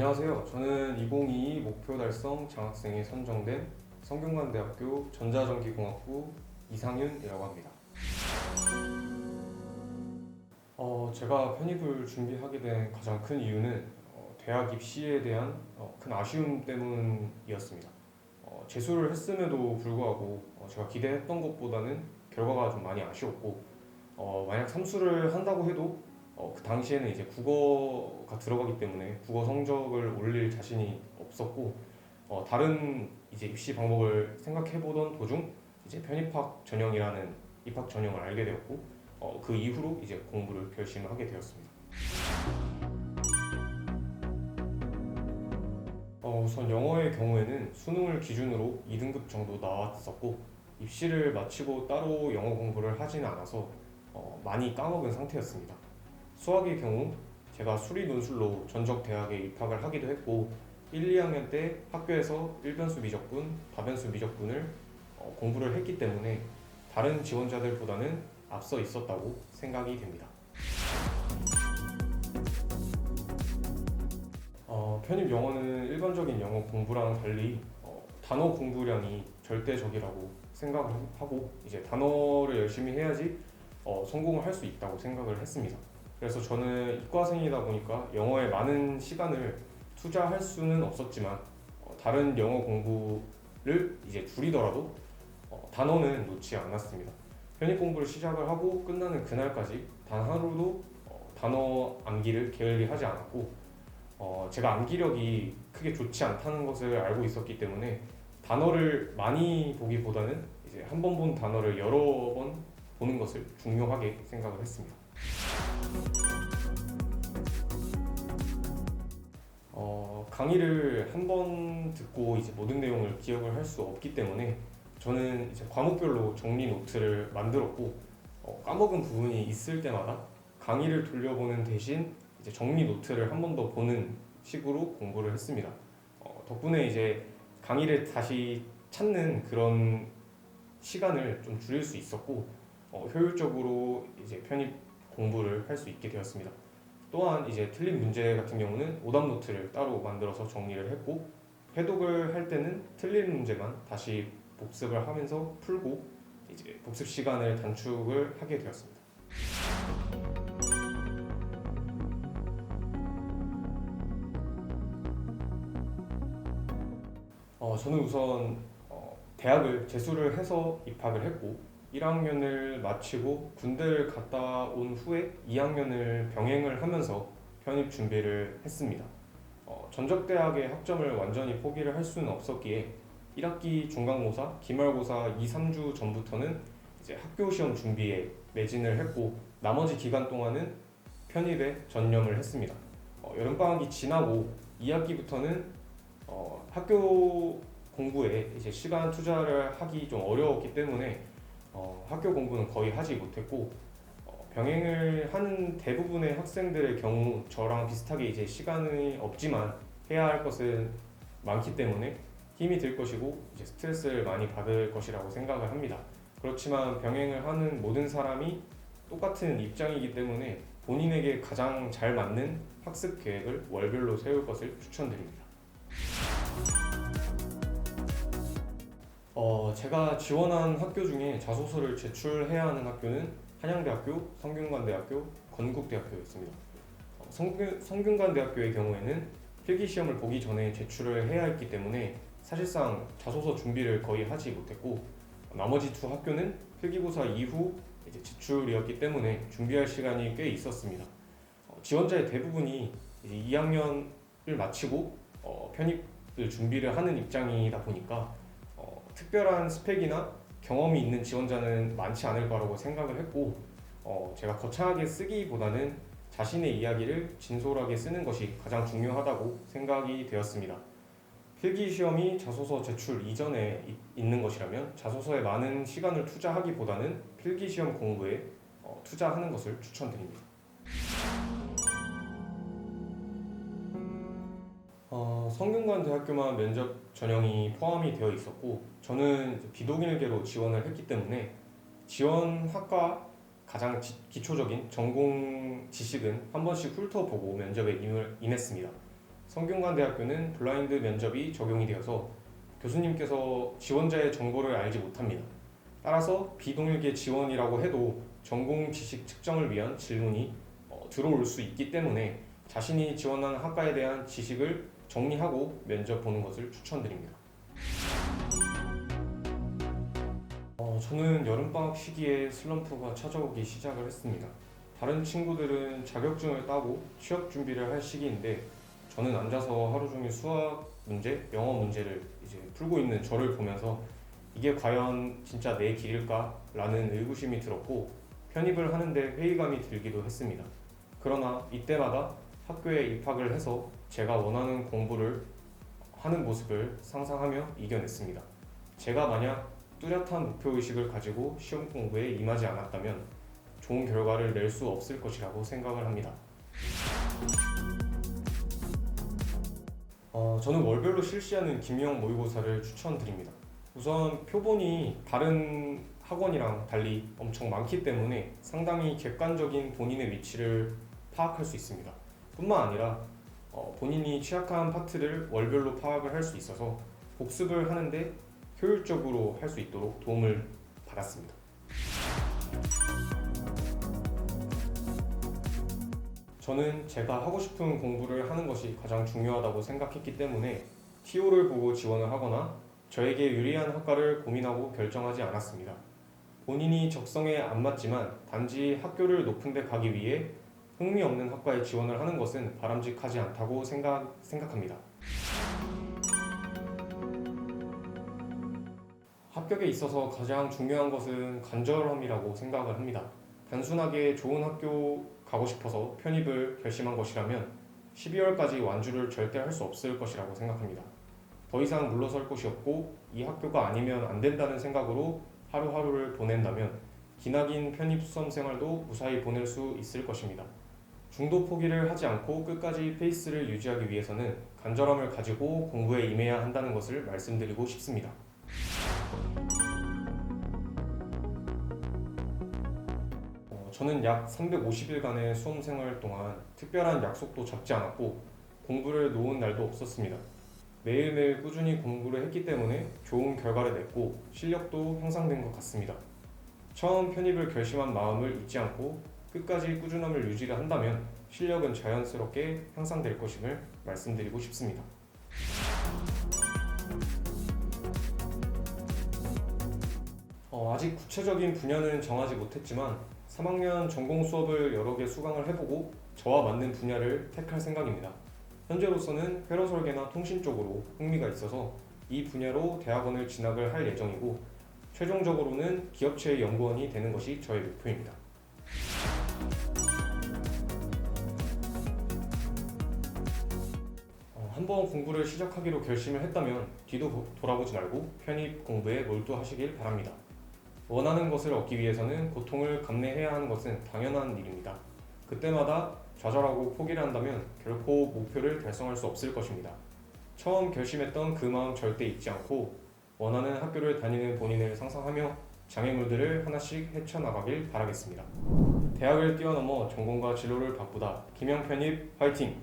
안녕하세요. 저는 2022 목표 달성 장학생에 선정된 성균관대학교 전자전기공학부 이상윤이라고 합니다. 제가 편입을 준비하게 된 가장 큰 이유는 대학 입시에 대한 큰 아쉬움 때문이었습니다. 재수를 했음에도 불구하고 제가 기대했던 것보다는 결과가 좀 많이 아쉬웠고, 만약 삼수를 한다고 해도 그 당시에는 이제 국어가 들어가기 때문에 국어 성적을 올릴 자신이 없었고, 다른 이제 입시 방법을 생각해 보던 도중 이제 편입학 전형이라는 입학 전형을 알게 되었고, 그 이후로 이제 공부를 결심하게 되었습니다. 우선 영어의 경우에는 수능을 기준으로 2등급 정도 나왔었고, 입시를 마치고 따로 영어 공부를 하지는 않아서 많이 까먹은 상태였습니다. 수학의 경우 제가 수리 논술로 전적 대학에 입학을 하기도 했고, 1, 2학년 때 학교에서 일변수 미적분, 다변수 미적분을 공부를 했기 때문에 다른 지원자들보다는 앞서 있었다고 생각이 됩니다. 편입 영어는 일반적인 영어 공부랑 달리 단어 공부량이 절대적이라고 생각을 하고, 이제 단어를 열심히 해야지 성공을 할 수 있다고 생각을 했습니다. 그래서 저는 이과생이다 보니까 영어에 많은 시간을 투자할 수는 없었지만, 다른 영어 공부를 이제 줄이더라도 단어는 놓지 않았습니다. 편입 공부를 시작을 하고 끝나는 그날까지 단 하루도 단어 암기를 게을리하지 않았고, 제가 암기력이 크게 좋지 않다는 것을 알고 있었기 때문에 단어를 많이 보기보다는 이제 한 번 본 단어를 여러 번 보는 것을 중요하게 생각을 했습니다. 강의를 한 번 듣고 이제 모든 내용을 기억을 할 수 없기 때문에 저는 이제 과목별로 정리 노트를 만들었고, 까먹은 부분이 있을 때마다 강의를 돌려보는 대신 이제 정리 노트를 한 번 더 보는 식으로 공부를 했습니다. 덕분에 이제 강의를 다시 찾는 그런 시간을 좀 줄일 수 있었고, 효율적으로 이제 편입 공부를 할 수 있게 되었습니다. 또한 이제 틀린 문제 같은 경우는 오답 노트를 따로 만들어서 정리를 했고, 회독을 할 때는 틀린 문제만 다시 복습을 하면서 풀고 이제 복습 시간을 단축을 하게 되었습니다. 저는 우선 대학을 재수를 해서 입학을 했고, 1학년을 마치고 군대를 갔다 온 후에 2학년을 병행을 하면서 편입 준비를 했습니다. 전적대학의 학점을 완전히 포기를 할 수는 없었기에 1학기 중간고사, 기말고사 2, 3주 전부터는 이제 학교 시험 준비에 매진을 했고, 나머지 기간 동안은 편입에 전념을 했습니다. 여름방학이 지나고 2학기부터는 학교 공부에 이제 시간 투자를 하기 좀 어려웠기 때문에 학교 공부는 거의 하지 못했고, 병행을 하는 대부분의 학생들의 경우 저랑 비슷하게 이제 시간이 없지만 해야 할 것은 많기 때문에 힘이 들 것이고 이제 스트레스를 많이 받을 것이라고 생각을 합니다. 그렇지만 병행을 하는 모든 사람이 똑같은 입장이기 때문에 본인에게 가장 잘 맞는 학습 계획을 월별로 세울 것을 추천드립니다. 제가 지원한 학교 중에 자소서를 제출해야 하는 학교는 한양대학교, 성균관대학교, 건국대학교였습니다. 성균관대학교의 경우에는 필기시험을 보기 전에 제출을 해야 했기 때문에 사실상 자소서 준비를 거의 하지 못했고, 나머지 두 학교는 필기고사 이후 이제 제출이었기 때문에 준비할 시간이 꽤 있었습니다. 지원자의 대부분이 이제 2학년을 마치고 편입을 준비를 하는 입장이다 보니까 특별한 스펙이나 경험이 있는 지원자는 많지 않을 거라고 생각을 했고, 제가 거창하게 쓰기보다는 자신의 이야기를 진솔하게 쓰는 것이 가장 중요하다고 생각이 되었습니다. 필기시험이 자소서 제출 이전에 있는 것이라면 자소서에 많은 시간을 투자하기보다는 필기시험 공부에 투자하는 것을 추천드립니다. 성균관대학교만 면접 전형이 포함이 되어 있었고, 저는 비동일계로 지원을 했기 때문에 지원 학과 가장 기초적인 전공 지식은 한 번씩 훑어보고 면접에 임했습니다. 성균관대학교는 블라인드 면접이 적용이 되어서 교수님께서 지원자의 정보를 알지 못합니다. 따라서 비동일계 지원이라고 해도 전공 지식 측정을 위한 질문이 들어올 수 있기 때문에 자신이 지원하는 학과에 대한 지식을 정리하고 면접 보는 것을 추천드립니다. 저는 여름방학 시기에 슬럼프가 찾아오기 시작을 했습니다. 다른 친구들은 자격증을 따고 취업 준비를 할 시기인데 저는 앉아서 하루 종일 수학 문제, 영어 문제를 이제 풀고 있는 저를 보면서 이게 과연 진짜 내 길일까? 라는 의구심이 들었고 편입을 하는데 회의감이 들기도 했습니다. 그러나 이때마다 학교에 입학을 해서 제가 원하는 공부를 하는 모습을 상상하며 이겨냈습니다. 제가 만약 뚜렷한 목표의식을 가지고 시험 공부에 임하지 않았다면 좋은 결과를 낼 수 없을 것이라고 생각을 합니다. 저는 월별로 실시하는 김영 모의고사를 추천드립니다. 우선 표본이 다른 학원이랑 달리 엄청 많기 때문에 상당히 객관적인 본인의 위치를 파악할 수 있습니다. 뿐만 아니라 본인이 취약한 파트를 월별로 파악을 할 수 있어서 복습을 하는데 효율적으로 할 수 있도록 도움을 받았습니다. 저는 제가 하고 싶은 공부를 하는 것이 가장 중요하다고 생각했기 때문에 TO를 보고 지원을 하거나 저에게 유리한 학과를 고민하고 결정하지 않았습니다. 본인이 적성에 안 맞지만 단지 학교를 높은 데 가기 위해 흥미없는 학과에 지원을 하는 것은 바람직하지 않다고 생각합니다. 합격에 있어서 가장 중요한 것은 간절함이라고 생각을 합니다. 단순하게 좋은 학교 가고 싶어서 편입을 결심한 것이라면 12월까지 완주를 절대 할 수 없을 것이라고 생각합니다. 더 이상 물러설 곳이 없고 이 학교가 아니면 안 된다는 생각으로 하루하루를 보낸다면 기나긴 편입 수험 생활도 무사히 보낼 수 있을 것입니다. 중도 포기를 하지 않고 끝까지 페이스를 유지하기 위해서는 간절함을 가지고 공부에 임해야 한다는 것을 말씀드리고 싶습니다. 저는 약 350일간의 수험 생활 동안 특별한 약속도 잡지 않았고 공부를 놓은 날도 없었습니다. 매일매일 꾸준히 공부를 했기 때문에 좋은 결과를 냈고 실력도 향상된 것 같습니다. 처음 편입을 결심한 마음을 잊지 않고 끝까지 꾸준함을 유지를 한다면 실력은 자연스럽게 향상될 것임을 말씀드리고 싶습니다. 아직 구체적인 분야는 정하지 못했지만 3학년 전공 수업을 여러 개 수강을 해보고 저와 맞는 분야를 택할 생각입니다. 현재로서는 회로 설계나 통신 쪽으로 흥미가 있어서 이 분야로 대학원을 진학을 할 예정이고 최종적으로는 기업체의 연구원이 되는 것이 저의 목표입니다. 한번 공부를 시작하기로 결심을 했다면 뒤도 돌아보지 말고 편입 공부에 몰두하시길 바랍니다. 원하는 것을 얻기 위해서는 고통을 감내해야 하는 것은 당연한 일입니다. 그때마다 좌절하고 포기를 한다면 결코 목표를 달성할 수 없을 것입니다. 처음 결심했던 그 마음 절대 잊지 않고 원하는 학교를 다니는 본인을 상상하며 장애물들을 하나씩 헤쳐나가길 바라겠습니다. 대학을 뛰어넘어 전공과 진로를 바꾸다. 김영 편입 화이팅!